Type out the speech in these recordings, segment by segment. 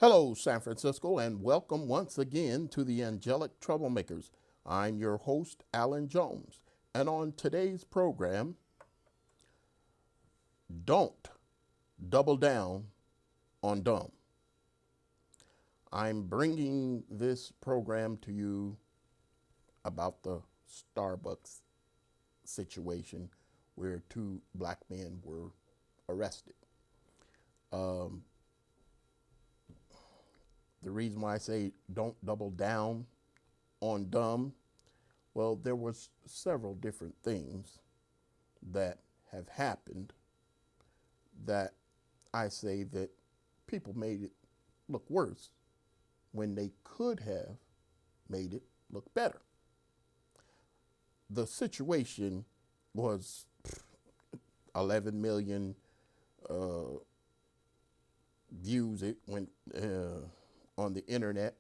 Hello, San Francisco, and welcome once again to the Angelic Troublemakers. I'm your host, Alan Jones, and on today's program, don't double down on dumb. I'm bringing this program to you about the Starbucks situation where two black men were arrested. Um, the reason why I say don't double down on dumb, well, there was several different things that have happened that I say that people made it look worse when they could have made it look better. The situation was 11 million uh, views. It went on the internet.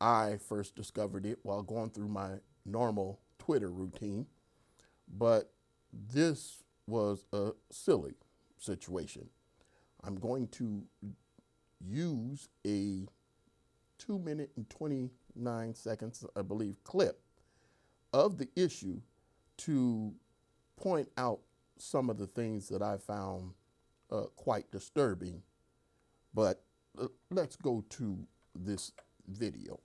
I first discovered it while going through my normal Twitter routine, but this was a silly situation. I'm going to use a 2 minute and 29 seconds, I believe, clip of the issue to point out some of the things that I found quite disturbing. But let's go to this video.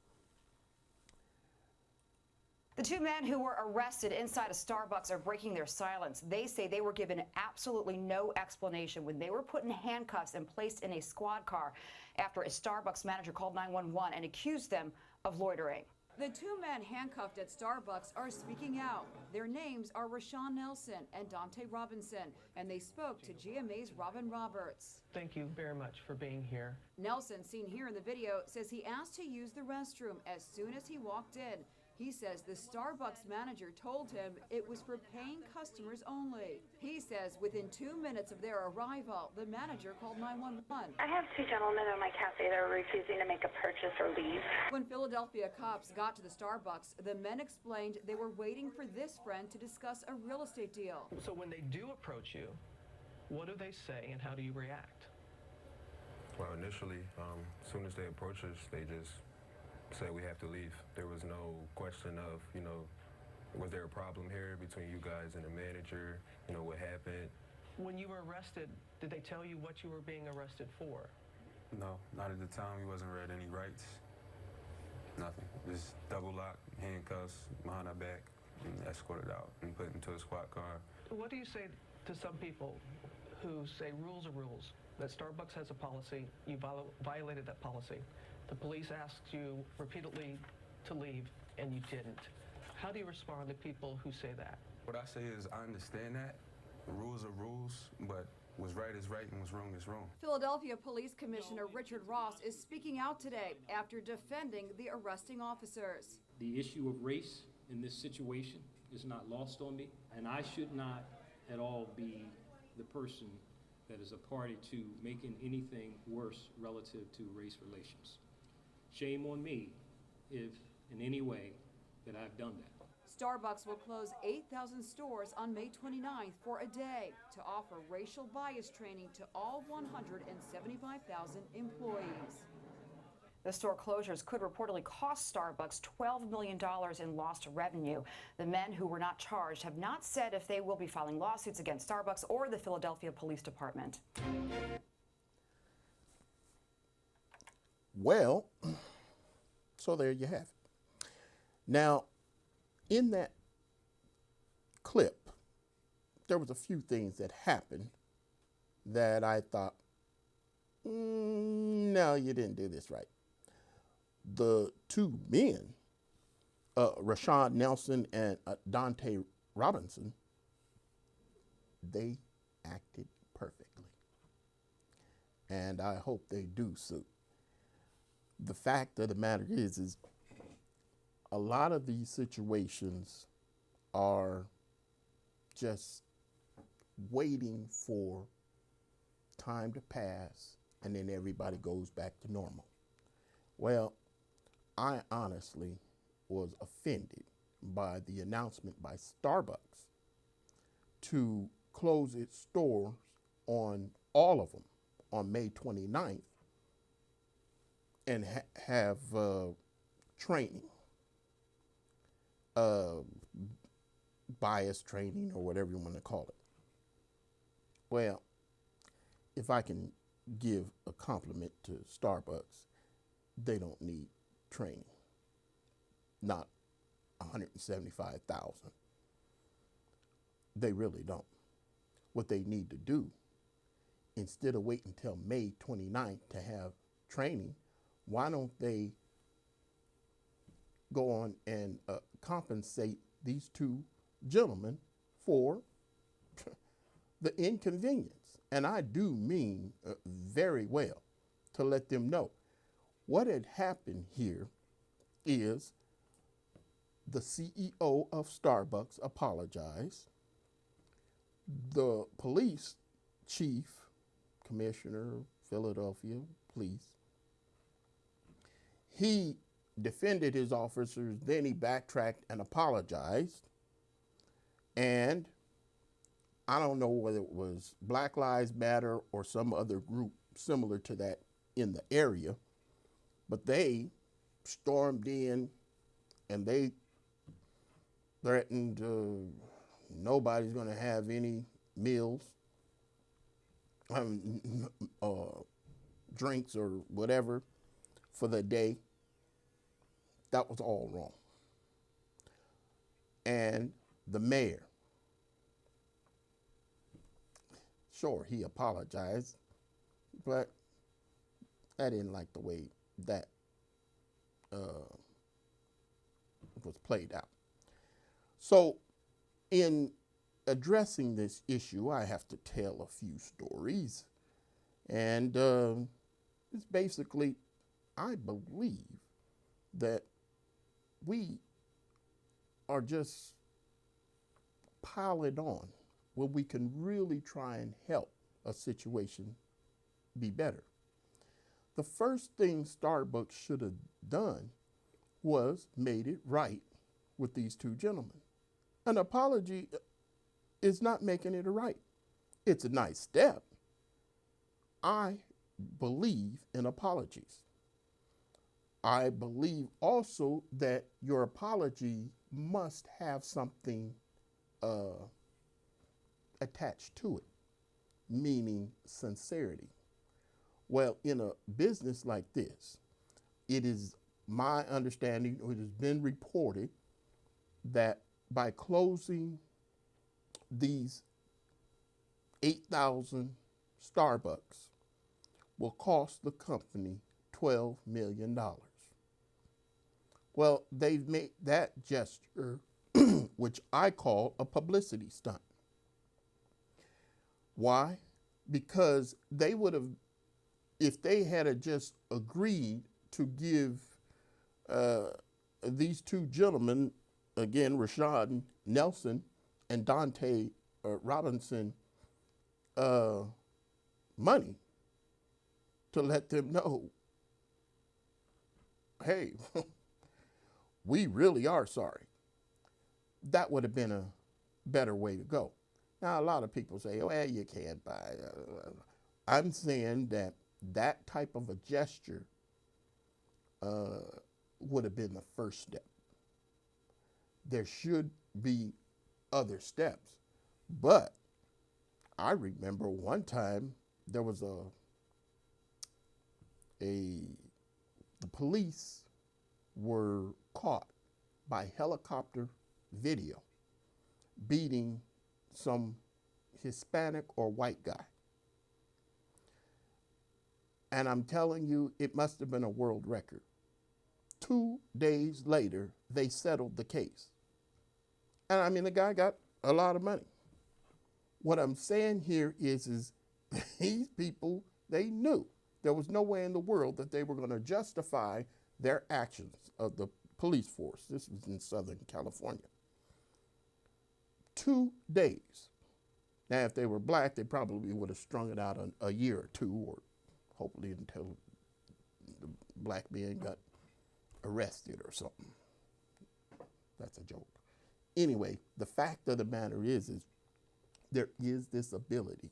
The two men who were arrested inside a Starbucks are breaking their silence. They say they were given absolutely no explanation when they were put in handcuffs and placed in a squad car after a Starbucks manager called 911 and accused them of loitering. The two men handcuffed at Starbucks are speaking out. Their names are Rashawn Nelson and Dante Robinson, and they spoke to GMA's Robin Roberts. Thank you very much for being here. Nelson, seen here in the video, says he asked to use the restroom as soon as he walked in. He says the Starbucks manager told him it was for paying customers only. He says within 2 minutes of their arrival, the manager called 911. I have two gentlemen in my cafe that are refusing to make a purchase or leave. When Philadelphia cops got to the Starbucks, the men explained they were waiting for this friend to discuss a real estate deal. So when they do approach you, what do they say and how do you react? Well, initially, as soon as they approach us, they just say we have to leave. There was no question of, was there a problem here between you guys and the manager? What happened? When you were arrested, did they tell you what you were being arrested for? No, not at the time. He wasn't read any rights. Nothing. Just double lock, handcuffs behind our back, and escorted out and put into a squad car. What do you say to some people who say rules are rules, that Starbucks has a policy, you violated that policy? The police asked you repeatedly to leave, and you didn't. How do you respond to people who say that? What I say is I understand that. Rules are rules, but what's right is right and what's wrong is wrong. Philadelphia Police Commissioner Richard Ross is speaking out today after defending the arresting officers. The issue of race in this situation is not lost on me, and I should not at all be the person that is a party to making anything worse relative to race relations. Shame on me if in any way that I've done that. Starbucks will close 8,000 stores on May 29th for a day to offer racial bias training to all 175,000 employees. The store closures could reportedly cost Starbucks $12 million in lost revenue. The men who were not charged have not said if they will be filing lawsuits against Starbucks or the Philadelphia Police Department. Well, so there you have it. Now, in that clip, there was a few things that happened that I thought, no, you didn't do this right. The two men, Rashawn Nelson and Dante Robinson, they acted perfectly. And I hope they do sue. The fact of the matter is a lot of these situations are just waiting for time to pass and then everybody goes back to normal. Well, I honestly was offended by the announcement by Starbucks to close its stores on all of them on May 29th and have training, bias training or whatever you want to call it. Well, if I can give a compliment to Starbucks, they don't need training. Not 175,000. They really don't. What they need to do, instead of waiting until May 29th to have training, why don't they go on and compensate these two gentlemen for the inconvenience? And I do mean very well to let them know. What had happened here is the CEO of Starbucks apologized. The police chief, commissioner, Philadelphia police, he defended his officers, then he backtracked and apologized. And I don't know whether it was Black Lives Matter or some other group similar to that in the area, but they stormed in and they threatened nobody's going to have any meals, drinks or whatever for the day. That was all wrong. And the mayor, sure, he apologized, but I didn't like the way that was played out. So in addressing this issue, I have to tell a few stories. And it's basically, I believe that we are just piling on when we can really try and help a situation be better. The first thing Starbucks should have done was made it right with these two gentlemen. An apology is not making it right. It's a nice step. I believe in apologies. I believe also that your apology must have something attached to it, meaning sincerity. Well, in a business like this, it is my understanding, or it has been reported, that by closing these 8,000 Starbucks will cost the company $12 million. Well, they've made that gesture, which I call a publicity stunt. Why? Because they would have, if they had just agreed to give these two gentlemen, again, Rashad Nelson and Dante Robinson, money to let them know, hey, we really are sorry. That would have been a better way to go. Now, a lot of people say, oh, well, you can't buy. I'm saying that that type of a gesture would have been the first step. There should be other steps. But I remember one time there was the police were caught by helicopter video beating some Hispanic or white guy. And I'm telling you, it must have been a world record. 2 days later, they settled the case. And I mean, the guy got a lot of money. What I'm saying here is these people, they knew there was no way in the world that they were going to justify their actions of the police force. This was in Southern California. 2 days. Now, if they were black, they probably would have strung it out a year or two, or hopefully until the black man got arrested or something. That's a joke. Anyway, the fact of the matter is there is this ability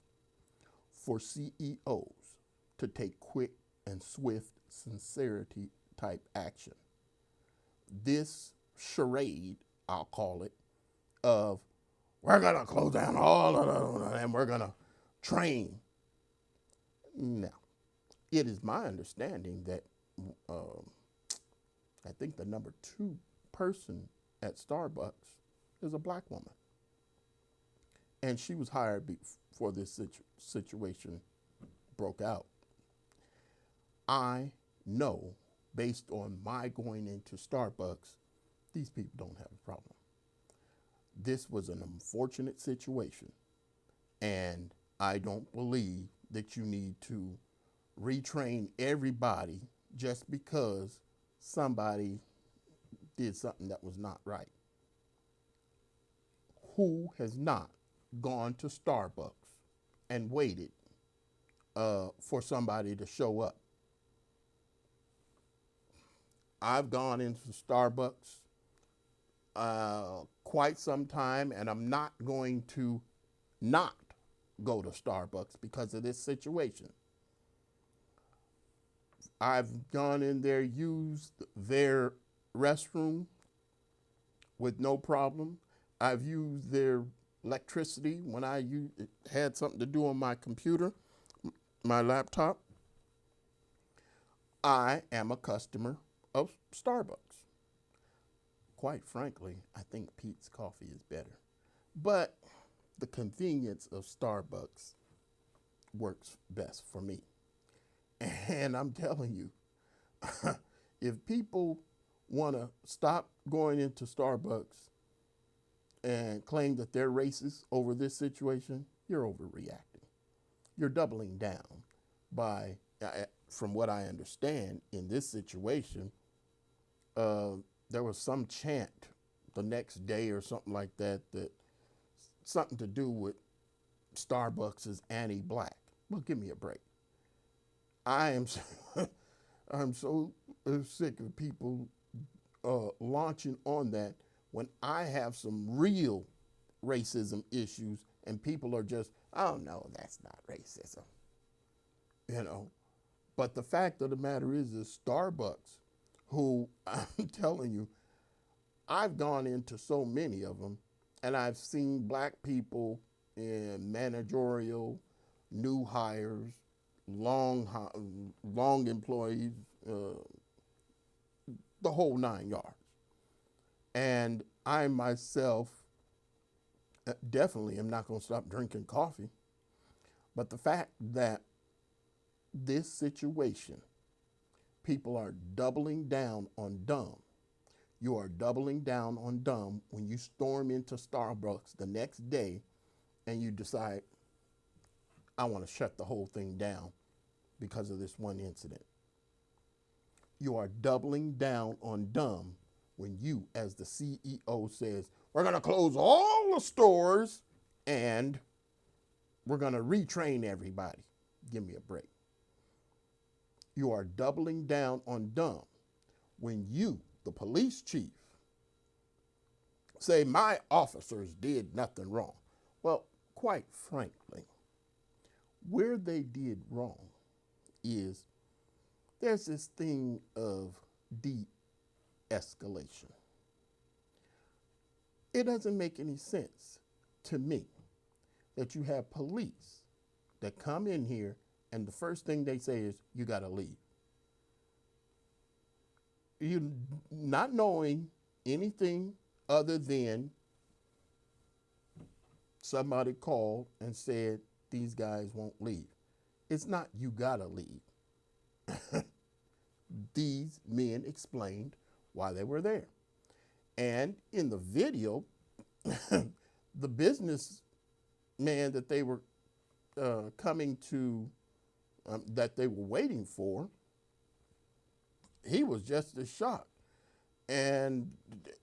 for CEOs to take quick and and swift sincerity type action. This charade, I'll call it, of we're going to close down all of them and we're going to train. Now, it is my understanding that I think the number 2 person at Starbucks is a black woman. And she was hired before this situation broke out. I know, based on my going into Starbucks, these people don't have a problem. This was an unfortunate situation, and I don't believe that you need to retrain everybody just because somebody did something that was not right. Who has not gone to Starbucks and waited for somebody to show up? I've gone into Starbucks quite some time, and I'm not going to not go to Starbucks because of this situation. I've gone in there, used their restroom with no problem. I've used their electricity when I had something to do on my computer, my laptop. I am a customer of Starbucks. Quite frankly, I think Peet's coffee is better. But the convenience of Starbucks works best for me. And I'm telling you, if people want to stop going into Starbucks and claim that they're racist over this situation, you're overreacting. You're doubling down by, from what I understand in this situation, there was some chant the next day or something like that, that something to do with Starbucks is anti-black. Well, give me a break. I'm so sick of people launching on that when I have some real racism issues and people are just, oh no, that's not racism, you know. But the fact of the matter is Starbucks, who I'm telling you, I've gone into so many of them and I've seen black people in managerial, new hires, long employees, the whole 9 yards. And I myself definitely am not going to stop drinking coffee. But the fact that this situation, people are doubling down on dumb. You are doubling down on dumb when you storm into Starbucks the next day and you decide, I want to shut the whole thing down because of this one incident. You are doubling down on dumb when you, as the CEO, says, we're going to close all the stores and we're going to retrain everybody. Give me a break. You are doubling down on dumb when you, the police chief, say my officers did nothing wrong. Well, quite frankly, where they did wrong is there's this thing of de-escalation. It doesn't make any sense to me that you have police that come in here and the first thing they say is, you got to leave. You not knowing anything other than somebody called and said, these guys won't leave. It's not you got to leave. These men explained why they were there. And in the video, the businessman that they were coming to, that they were waiting for, he was just as shocked. And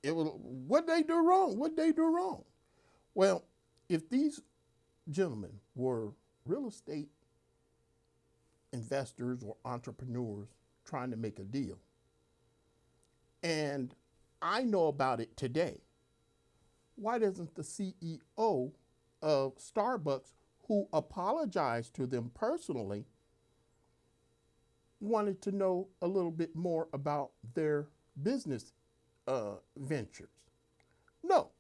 it was, what'd they do wrong? What'd they do wrong? Well, if these gentlemen were real estate investors or entrepreneurs trying to make a deal, and I know about it today, why doesn't the CEO of Starbucks, who apologized to them personally, wanted to know a little bit more about their business ventures. No,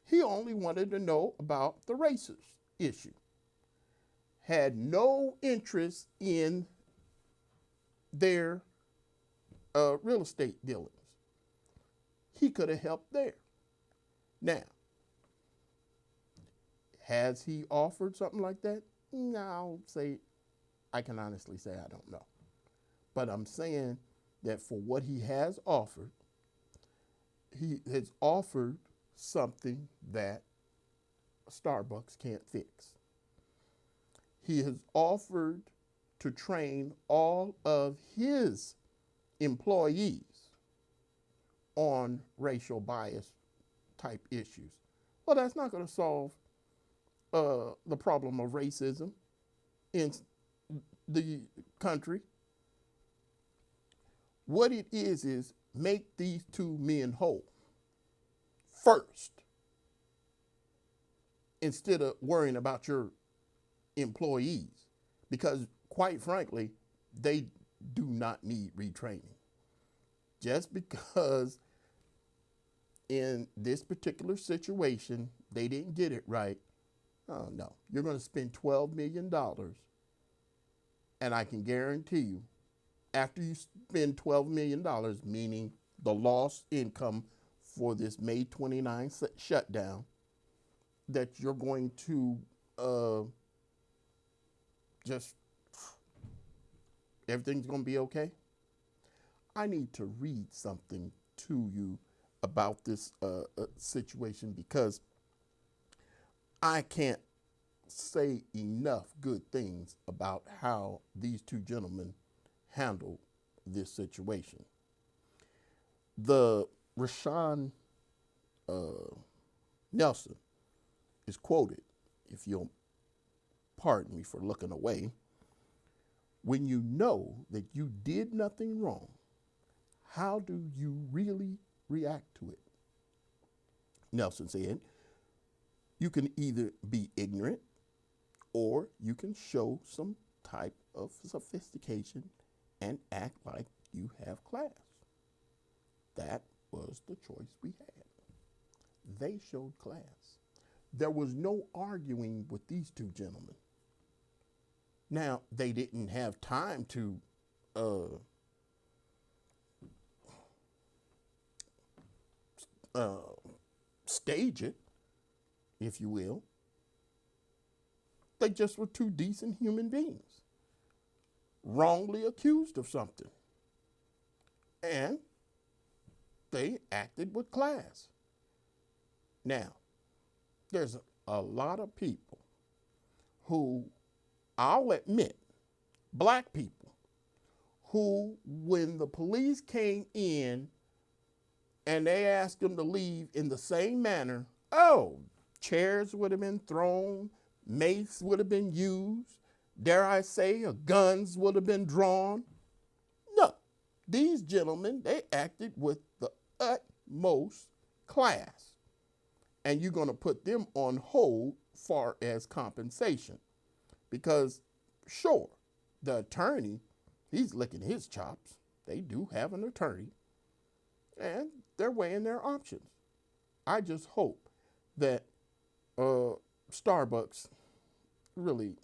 he only wanted to know about the racist issue. Had no interest in their real estate dealings. He could have helped there. Now, has he offered something like that? No, I can honestly say I don't know. But I'm saying that for what he has offered, he has offered something that Starbucks can't fix. He has offered to train all of his employees on racial bias type issues. Well, that's not going to solve the problem of racism in the country. What it is make these two men whole first, instead of worrying about your employees, because quite frankly, they do not need retraining. Just because in this particular situation they didn't get it right, oh no, you're going to spend $12 million, and I can guarantee you, after you spend $12 million, meaning the lost income for this May 29 shutdown, that you're going to just, everything's going to be okay. I need to read something to you about this situation, because I can't say enough good things about how these two gentlemen handle this situation. The Rashawn Nelson is quoted, if you'll pardon me for looking away, "When you know that you did nothing wrong, how do you really react to it?" Nelson said, "You can either be ignorant or you can show some type of sophistication and act like you have class." That was the choice we had. They showed class. There was no arguing with these two gentlemen. Now, they didn't have time to stage it, if you will. They just were two decent human beings, wrongly accused of something. And they acted with class. Now, there's a lot of people who, I'll admit, black people, who, when the police came in and they asked them to leave in the same manner, oh, chairs would have been thrown, mace would have been used, dare I say, guns would have been drawn. No, these gentlemen, they acted with the utmost class. And you're going to put them on hold far as compensation. Because, sure, the attorney, he's licking his chops. They do have an attorney. And they're weighing their options. I just hope that Starbucks really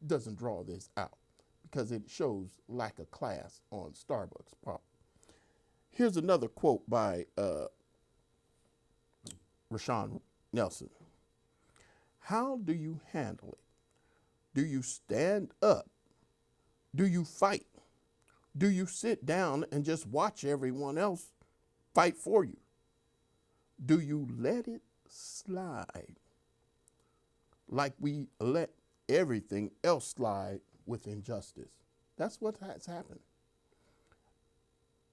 doesn't draw this out, because it shows lack of class on Starbucks' part. Here's another quote by Rashawn Nelson. "How do you handle it? Do you stand up? Do you fight? Do you sit down and just watch everyone else fight for you? Do you let it slide like we let everything else slide with injustice?" That's what has happened.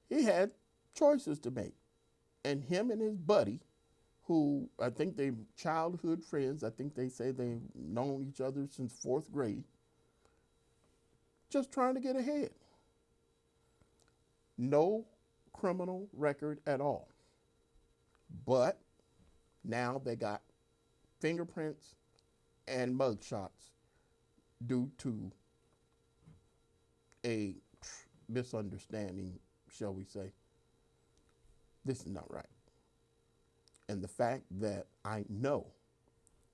He had choices to make. And him and his buddy, who I think they're childhood friends, I think they say they've known each other since 4th grade, just trying to get ahead. No criminal record at all. But now they got fingerprints and mugshots due to a misunderstanding, shall we say. This is not right. And the fact that I know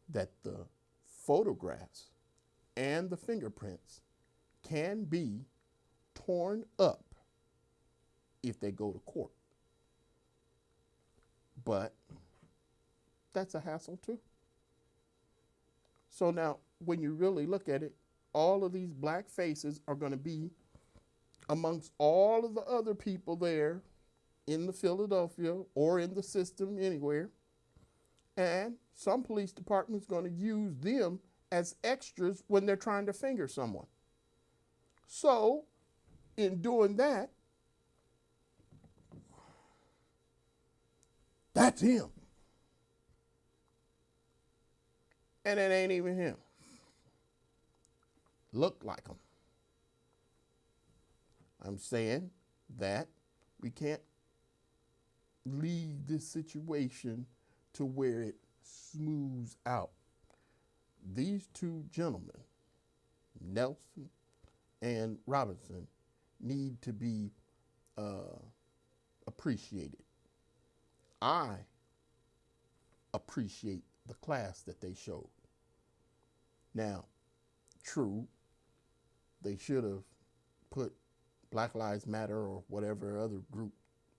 that the photographs and the fingerprints can be torn up if they go to court. But that's a hassle too. So now, when you really look at it, all of these black faces are going to be amongst all of the other people there in the Philadelphia or in the system anywhere. And some police department's going to use them as extras when they're trying to finger someone. So, in doing that, that's him. And it ain't even him. Look like him. I'm saying that we can't leave this situation to where it smooths out. These two gentlemen, Nelson and Robinson, need to be appreciated. I appreciate the class that they showed. Now, true, they should have put Black Lives Matter or whatever other group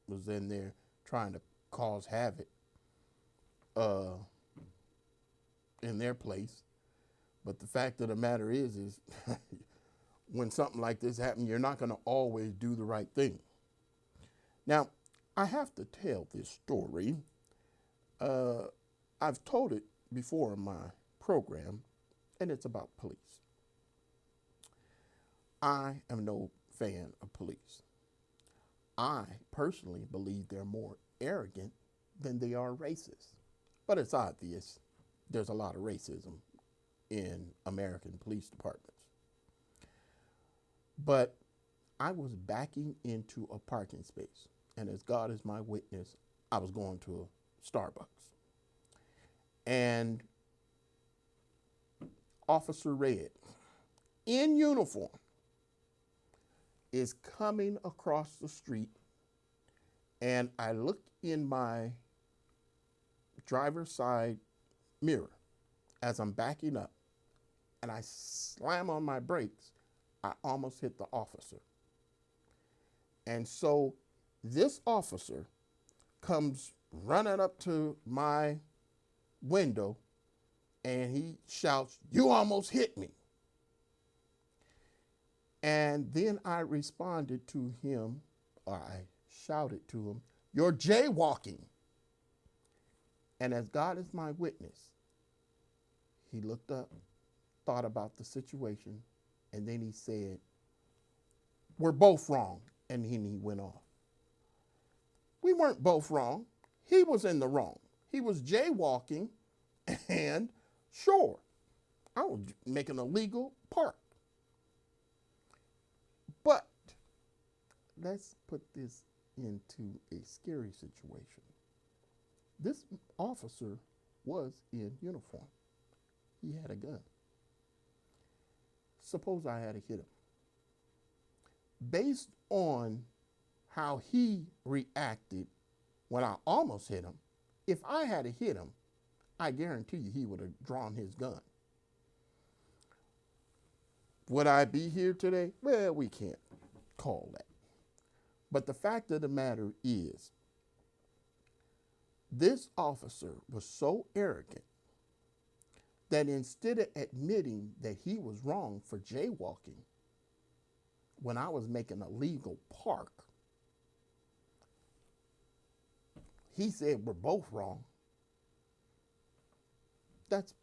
was in there trying to cause havoc in their place. But the fact of the matter is when something like this happens, you're not going to always do the right thing. Now, I have to tell this story. I've told it before in my program, and it's about police. I am no fan of police. I personally believe they're more arrogant than they are racist. But it's obvious there's a lot of racism in American police departments. But I was backing into a parking space, and as God is my witness, I was going to a Starbucks. And Officer Red, in uniform, is coming across the street, and I look in my driver's side mirror as I'm backing up, and I slam on my brakes. I almost hit the officer. And so this officer comes running up to my window, and he shouts, "You almost hit me." And then I responded to him, or I shouted to him, "You're jaywalking." And as God is my witness, he looked up, thought about the situation, and then he said, "We're both wrong." And then he went off. We weren't both wrong. He was in the wrong. He was jaywalking, and sure, I was making a legal park. But let's put this into a scary situation. This officer was in uniform. He had a gun. Suppose I had to hit him. Based on how he reacted when I almost hit him, if I had to hit him, I guarantee you he would have drawn his gun. Would I be here today? Well, we can't call that. But the fact of the matter is, this officer was so arrogant that instead of admitting that he was wrong for jaywalking when I was making a legal park, he said we're both wrong. That's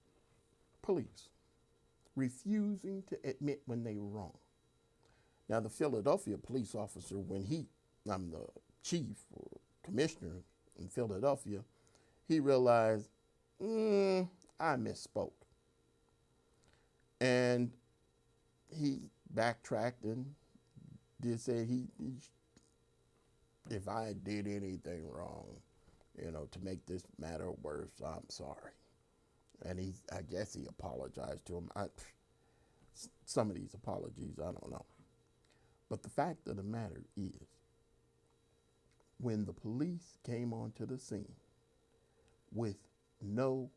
police refusing to admit when they were wrong. Now, the Philadelphia police officer, when I'm the chief or commissioner in Philadelphia, he realized, I misspoke. And he backtracked and did say if I did anything wrong, to make this matter worse, I'm sorry. And I guess he apologized to him. Some of these apologies, I don't know. But the fact of the matter is, when the police came onto the scene with no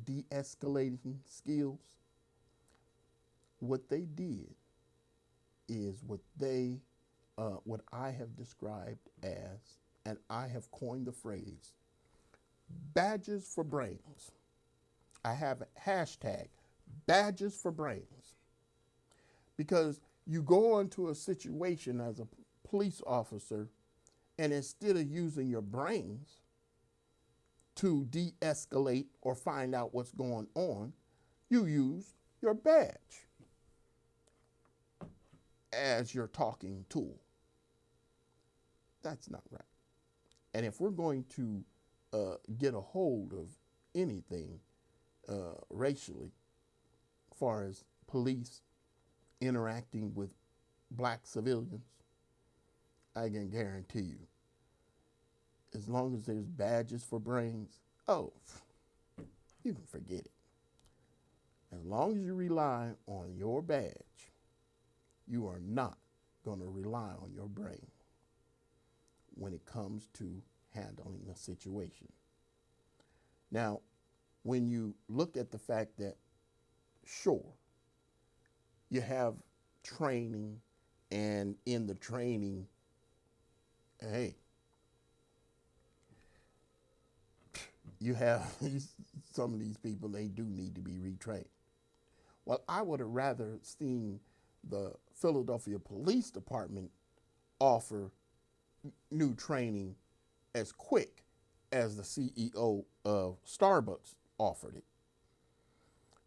de-escalating skills, what they did is what I have described as, and I have coined the phrase, badges for brains. I have a hashtag, badges for brains. Because you go into a situation as a police officer, and instead of using your brains to de-escalate or find out what's going on, you use your badge as your talking tool. That's not right. And if we're going to get a hold of anything racially, as far as police interacting with black civilians, I can guarantee you, as long as there's badges for brains, oh, you can forget it. As long as you rely on your badge, you are not going to rely on your brain when it comes to handling a situation. Now, when you look at the fact that, sure, you have training, and in the training, hey, you have some of these people, they do need to be retrained. Well, I would have rather seen the Philadelphia Police Department offer new training as quick as the CEO of Starbucks offered it.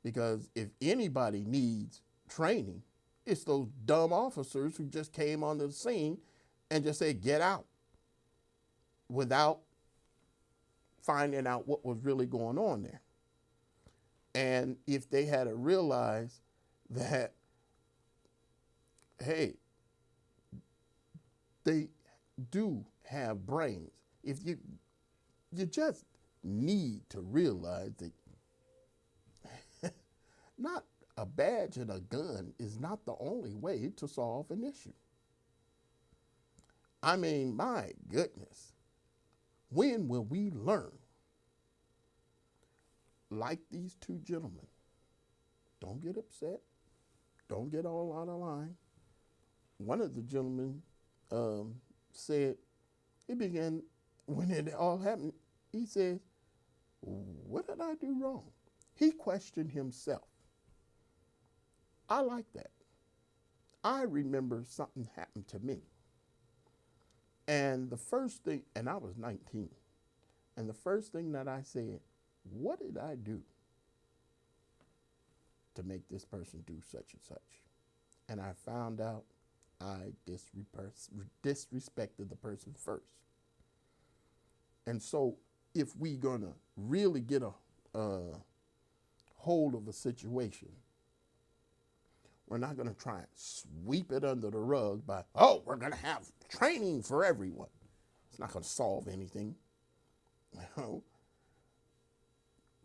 Because if anybody needs training, it's those dumb officers who just came onto the scene and just said, get out, without finding out what was really going on there. And if they had to realize that, hey, they do have brains, if you just need to realize that not a badge and a gun is not the only way to solve an issue. I mean, my goodness, when will we learn? Like these two gentlemen, don't get upset, don't get all out of line. One of the gentlemen said, it began, when it all happened, he said, what did I do wrong? He questioned himself. I like that. I remember something happened to me. And the first thing, and I was 19, and the first thing that I said, what did I do to make this person do such and such? And I found out I disrespected the person first. And so if we're going to really get a hold of a situation, we're not going to try and sweep it under the rug by, oh, we're going to have training for everyone. It's not going to solve anything. You know,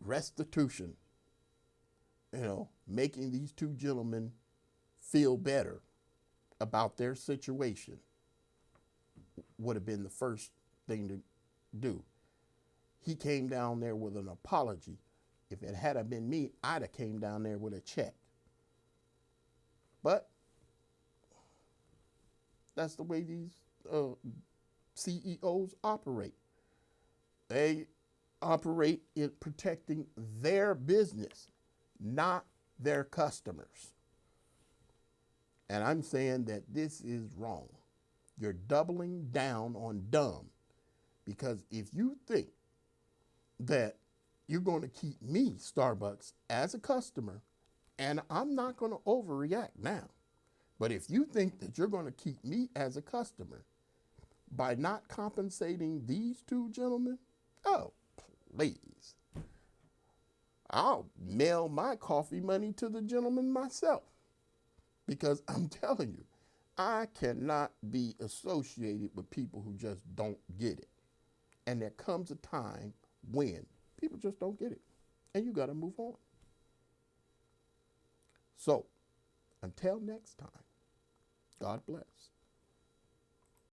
restitution, making these two gentlemen feel better about their situation would have been the first thing to do. He came down there with an apology. If it had been me, I'd have came down there with a check. But that's the way these CEOs operate. They operate in protecting their business, not their customers. And I'm saying that this is wrong. You're doubling down on dumb. Because if you think that you're going to keep me, Starbucks, as a customer, and I'm not going to overreact now, but if you think that you're going to keep me as a customer by not compensating these two gentlemen, oh, please. I'll mail my coffee money to the gentleman myself. Because I'm telling you, I cannot be associated with people who just don't get it. And there comes a time when people just don't get it. And you got to move on. So, until next time, God bless.